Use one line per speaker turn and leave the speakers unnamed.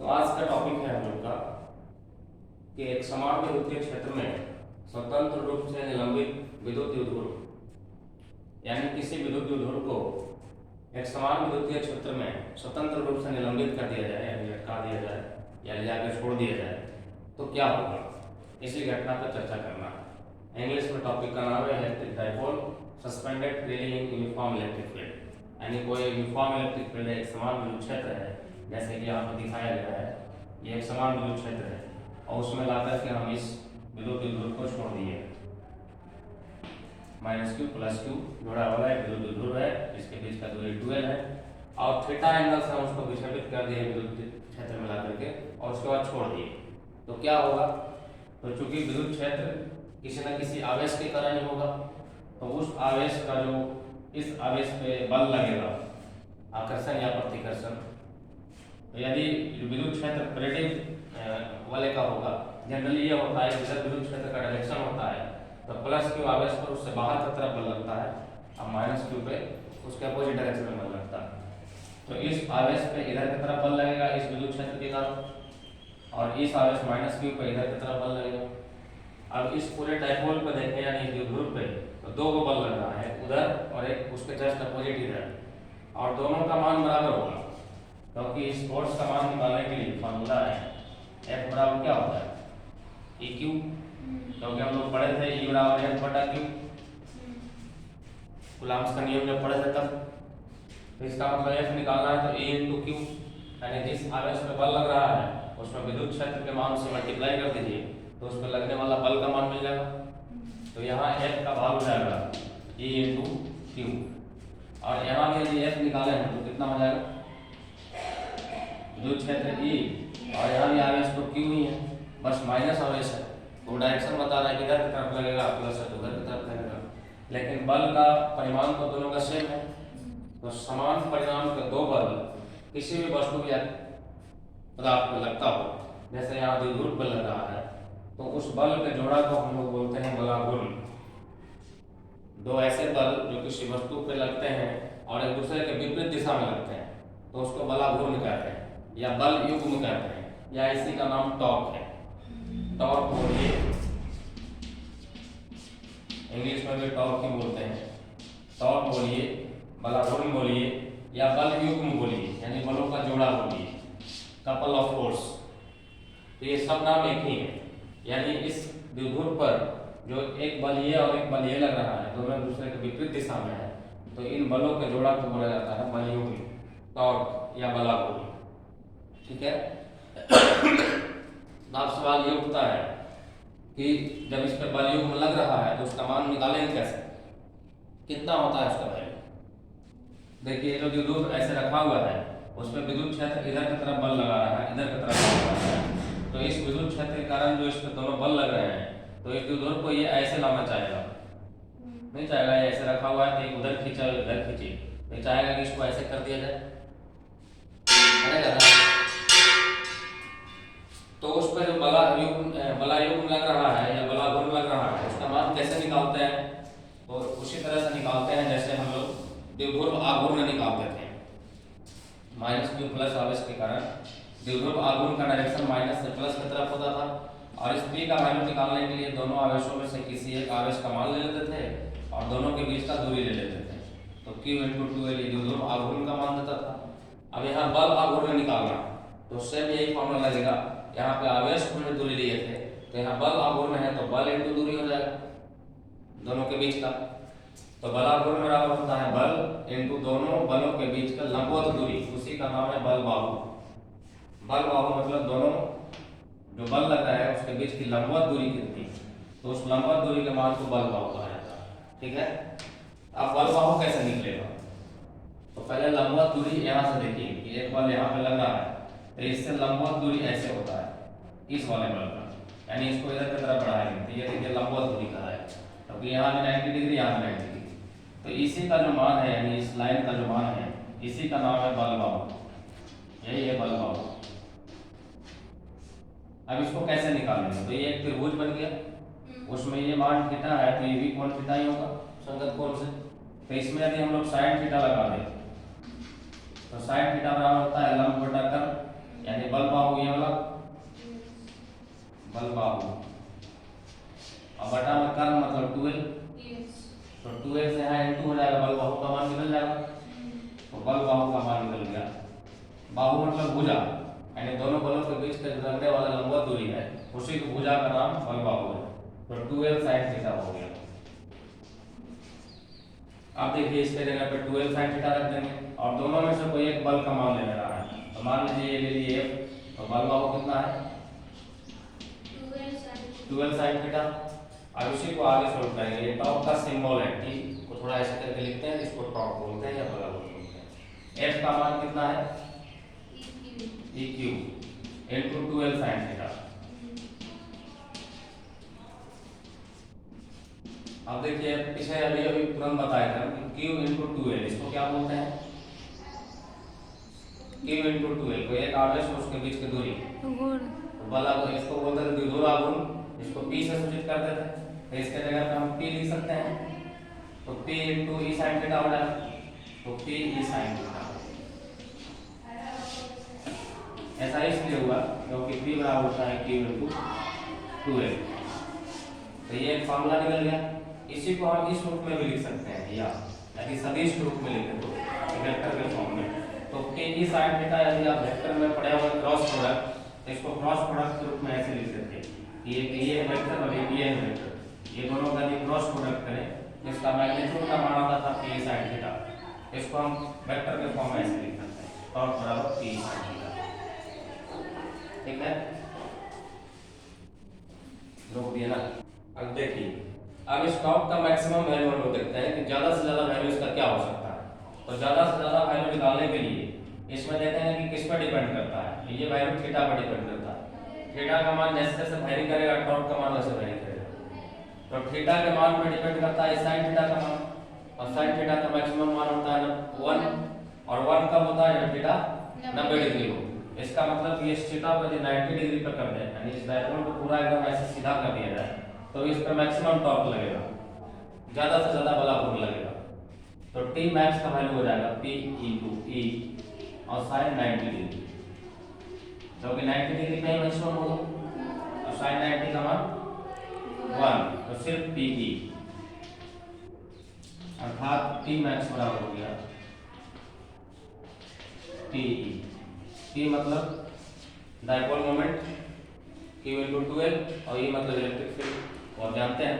तो आज का टॉपिक है हम लोग का कि एक समान विद्युतीय क्षेत्र में स्वतंत्र रूप से निलंबित विद्युत द्विध्रुव यानी किसी विद्युत द्विध्रुव को एक समान विद्युतीय क्षेत्र में स्वतंत्र रूप से निलंबित कर दिया जाए यानी लटका दिया जाए या ले जाकर छोड़ दिया जाए तो क्या होगा, इसी घटना पर चर्चा करना है। इंग्लिश में टॉपिक का नाम है electric dipole suspended freely in uniform electric field. यानी कोई यूनिफॉर्म इलेक्ट्रिक फील्ड एक समान विद्युत क्षेत्र है, जैसे कि यहाँ पर दिखाया गया है, ये एक समान विद्युत क्षेत्र है और उसमें लाकर के हम इस विद्युत द्विध्रुव को छोड़ दिए। -q + q जोड़ा वाला एक विद्युत द्विध्रुव है, इसके बीच का दूरी 2l है और थीटा एंगल से हम उसको विक्षेपित कर दिए विद्युत क्षेत्र में लाकर के और उसके बाद छोड़ दिए। तो क्या होगा, तो चूंकि विद्युत क्षेत्र किसी न किसी आवेश के कारण ही होगा, तो उस आवेश का जो इस आवेश पे बल लगेगा, आकर्षण या प्रतिकर्षण, तो यदि विद्युत क्षेत्र प्रेरित वाले का होगा, जनरली ये होता है कि जब विद्युत क्षेत्र का डायरेक्शन होता है तो +q आवेश पर उससे बाहर की तरफ बल लगता है और -q पे उसके अपोजिट डायरेक्शन में बल लगता है। तो इस आवेश पे इधर की तरफ बल लगेगा इस विद्युत क्षेत्र के कारण और इस आवेश -q पे इधर की तरफ बल लगेगा। अब इस पूरे डाइपोल पे देखें यानी द्विध्रुव पे तो दो को बल लग रहा है, उधर और एक उसके जस्ट अपोजिट इधर, और दोनों का मान बराबर होगा क्योंकि इस फोर्स का मान निकालने के लिए फॉर्मूला है F बराबर क्या होता है EQ, क्योंकि हम लोग पढ़े थे E बराबर F/Q, कूलम्ब्स का नियम जब पढ़े थे तब। तो इसका मतलब F निकालना है तो E × Q, यानी जिस आवेश पे बल लग रहा है उसमें विद्युत क्षेत्र के मान से मल्टीप्लाई कर दीजिए तो उस पर लगने वाला बल का मान मिल जाएगा। तो यहाँ F का भाग हो जाएगा E × Q और यहाँ भी यदि F निकालें हैं तो कितना हो जाएगा, विद्युत क्षेत्र E और यहाँ भी आवेश तो Q ही है, बस माइनस आवेश है तो डायरेक्शन बता रहा है कि इधर की तरफ लगेगा, प्लस है तो उधर की तरफ लगेगा, लेकिन बल का परिमाण तो दोनों का सेम है। तो समान परिमाण के दो बल किसी भी वस्तु या पदार्थ पर लगता हो, जैसे यहाँ द्विध्रुव पर लग रहा है तो उस बल के जोड़ा को हम लोग बोलते हैं बलाघूर्ण। दो ऐसे बल जो किसी वस्तु पे लगते हैं और एक दूसरे के विपरीत दिशा में लगते हैं तो उसको बलाघूर्ण कहते हैं या बल युग्म कहते हैं, या इसी का नाम टॉर्क है। टॉर्क बोलिए, इंग्लिश में भी टॉर्क ही बोलते हैं, टॉर्क बोलिए, बलाघूर्ण बोलिए या बल युग्म बोलिए, यानी बलों का जोड़ा बोलिए, कपल ऑफ फोर्स। तो ये सब नाम एक ही है, यानी इस द्विध्रुव पर जो एक बल ये और एक बल ये लग रहा है, दोनों दूसरे के विपरीत दिशा में है, तो इन बलों के जोड़ा को बोला जाता है बल युग्म, टॉर्क या बलाघूर्ण। ठीक है। अब सवाल ये उठता है कि जब इस पर बल युग्म लग रहा है तो उसका मान निकालेंगे कैसे, कितना होता है उसका वैल्यू। देखिए जो द्विध्रुव ऐसे रखा हुआ है उसमें विद्युत क्षेत्र इधर की तरफ बल लगा रहा है, इधर की तरफ बल लगा रहा है, तो इस विद्युत क्षेत्र के कारण जो इस पर दोनों बल लग रहे हैं तो इस द्विध्रुव को ये ऐसे लाना चाहेगा, नहीं चाहेगा ये ऐसे रखा हुआ है कि उधर खींचा इधर खींचे, तो चाहेगा कि इसको ऐसे कर दिया जाए, तो उस पर जो बला युग्म लग रहा है या बलाघूर्ण लग रहा है उसका मान कैसे निकालते हैं, तो उसी तरह से निकालते हैं जैसे हम लोग द्विध्रुव आघूर्ण निकालते थे। -q प्लस आवेश के कारण द्विध्रुव आघूर्ण का डायरेक्शन माइनस से प्लस की तरफ होता था और इस p का वैल्यू निकालने के लिए दोनों आवेशों में से किसी एक आवेश का मान ले लेते थे और दोनों के बीच का दूरी ले लेते थे, तो q × 2l द्विध्रुव आघूर्ण का मान देता था। अब यहाँ बल आघूर्ण निकालना तो सेम यही फॉर्मूला लगेगा, यहाँ पे आवेश हमने दूरी लिए थे तो यहाँ बल आघूर्ण है तो बल × दूरी हो जाएगा दोनों के बीच का, तो बलाघूर्ण बराबर होता है बल × दोनों बलों के बीच का लंबवत दूरी, उसी का नाम है बल बाहु। बल बाहु मतलब दोनों जो बल लग रहा है उसके बीच की लंबवत दूरी कितनी, तो उस लंबवत दूरी के मान को बल बाहु कहा जाता है। ठीक है। अब बल बाहु कैसे निकलेगा, तो पहले लंबवत दूरी यहाँ से देखिए कि एक बल यहाँ पे लग रहा है तो इससे लंबवत दूरी ऐसे होता है इस वाले बल का, यानी इसको इधर की तरफ बढ़ाएंगे तो ये देखिए लंबवत दूरी का है, क्योंकि यहाँ भी 90 डिग्री यहाँ भी 90 डिग्री, तो इसी का जो मान है यानी इस लाइन का जो मान है इसी का नाम है बल बाहु, यही है बल बाहु। अब इसको कैसे निकालेंगे, तो ये एक त्रिभुज बन गया, उसमें ये मान थीटा है तो ये भी कोण थीटा ही होगा संगत कोण से, तो इसमें यदि हम लोग sin थीटा लगा दें तो sin थीटा बराबर होता है लंब बटा कर्ण, यानी बल बाहु बाहु मतलब भुजा, यानी दोनों बलों के बीच का जो लगने वाला लंबवत दूरी है उसी को भुजा का नाम बल बाहु है। तो 2l sin थीटा हो गया। अब देखिए इसके जगह पे 2l sin थीटा रख देंगे और दोनों में से कोई एक बल का मान ले रहा है। तो मान लीजिए ये ले लिए F, तो बल बाहु कितना है 2l sin थीटा। अब इसी को आगे सोल्व करेंगे। ये टॉप का सिंबल है, टी को थोड़ा ऐसे करके लिखते हैं, इसको टॉप बोलते हैं या बल बोलते हैं। F का मान कितना है EQ into 2l sin theta. अब देखिए पीछे अभी अभी तुरंत बताया था Q into 2l, इसको क्या बोलते हैं Q into 2l, कोई एक आवेश और उसके बीच की दूरी तो बल, इसको बोलते थे द्विध्रुव आघूर्ण, इसको P से सूचित करते थे। तो इसके जगह पे हम P लिख सकते हैं, तो P into E sin theta हो जाएगा। तो P E sin थीटा ऐसा इसलिए हुआ क्योंकि P बराबर होता है Q into 2l। तो ये एक फॉर्मूला निकल गया। इसी को हम इस रूप में भी लिख सकते हैं या यदि सदिश रूप में लिखें तो वेक्टर के फॉर्म में। तो P E sin थीटा यदि आप वेक्टर में पढ़े हुए क्रॉस प्रोडक्ट, तो इसको क्रॉस प्रोडक्ट के रूप में ऐसे लिख सकते हैं कि ये है वेक्टर और ये है वेक्टर, ये दोनों का यदि क्रॉस प्रोडक्ट करें इसका मैग्नीट्यूड का मान आता था P E sin थीटा। इसको हम वेक्टर के फॉर्म में ऐसे लिख सकते हैं टॉप बराबर P E sin थीटा। ठीक है, रोक दिया ना। अब देखिए अब इस टॉप का मैक्सिमम वैल्यू हम लोग देखते हैं कि ज्यादा से ज्यादा वैल्यू इसका क्या हो सकता है। तो ज्यादा से ज्यादा वैल्यू निकालने के लिए इसमें देखते हैं कि किस पर डिपेंड करता है। ये वैल्यू थीटा पर डिपेंड करता है। थीटा का मान जैसे जैसे वैरी करेगा टॉप का मान वैसे वैरी करेगा। तो थीटा के मान पर डिपेंड करता है sin थीटा का मान, और sin थीटा का मैक्सिमम मान होता है 1, और 1 कब होता है जब थीटा 90 डिग्री हो। इसका मतलब ये थीटा को यदि 90 डिग्री पर कर दें, यानी इस डायपोल को पूरा एकदम ऐसे सीधा कर दिया जाए, तो इस पर मैक्सिमम टॉर्क लगेगा, ज्यादा से ज्यादा बल आघूर्ण लगेगा। तो T मैक्स का वैल्यू हो जाएगा P into E और sin 90 डिग्री, क्योंकि 90 डिग्री का ही मैक्सिमम होगा और sin 90 का मान 1, तो सिर्फ PE अर्थात T मैक्स बराबर हो गया TE। T मतलब dipole moment Q into 2l और E मतलब इलेक्ट्रिक फील्ड, और जानते हैं